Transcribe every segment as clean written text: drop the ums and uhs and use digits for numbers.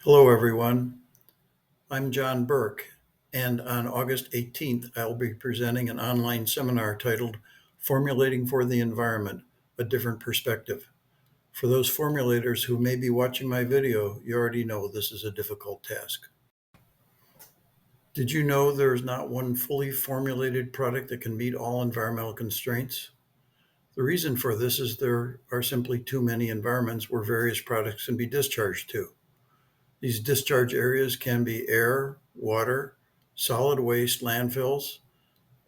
Hello, everyone. I'm John Burke, and on August 18th, I'll be presenting an online seminar titled Formulating for the Environment, a Different Perspective. For those formulators who may be watching my video, you already know this is a difficult task. Did you know there is not one fully formulated product that can meet all environmental constraints? The reason for this is there are simply too many environments where various products can be discharged to. These discharge areas can be air, water, solid waste landfills,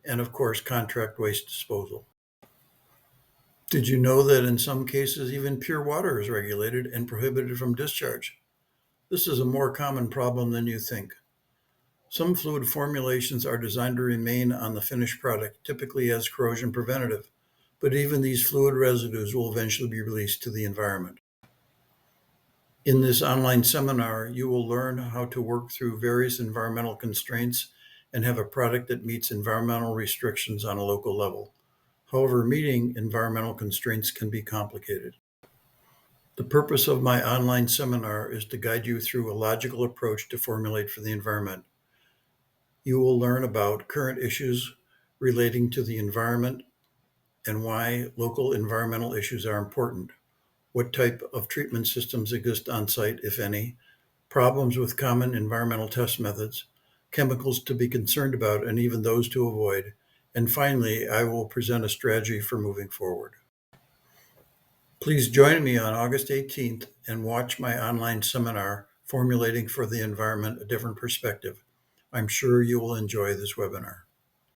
and of course, contract waste disposal. Did you know that in some cases, even pure water is regulated and prohibited from discharge? This is a more common problem than you think. Some fluid formulations are designed to remain on the finished product, typically as corrosion preventative, but even these fluid residues will eventually be released to the environment. In this online seminar, you will learn how to work through various environmental constraints and have a product that meets environmental restrictions on a local level. However, meeting environmental constraints can be complicated. The purpose of my online seminar is to guide you through a logical approach to formulate for the environment. You will learn about current issues relating to the environment and why local environmental issues are important. What type of treatment systems exist on site, if any, problems with common environmental test methods, chemicals to be concerned about and even those to avoid, and finally, I will present a strategy for moving forward. Please join me on August 18th and watch my online seminar, Formulating for the Environment, a Different Perspective. I'm sure you will enjoy this webinar.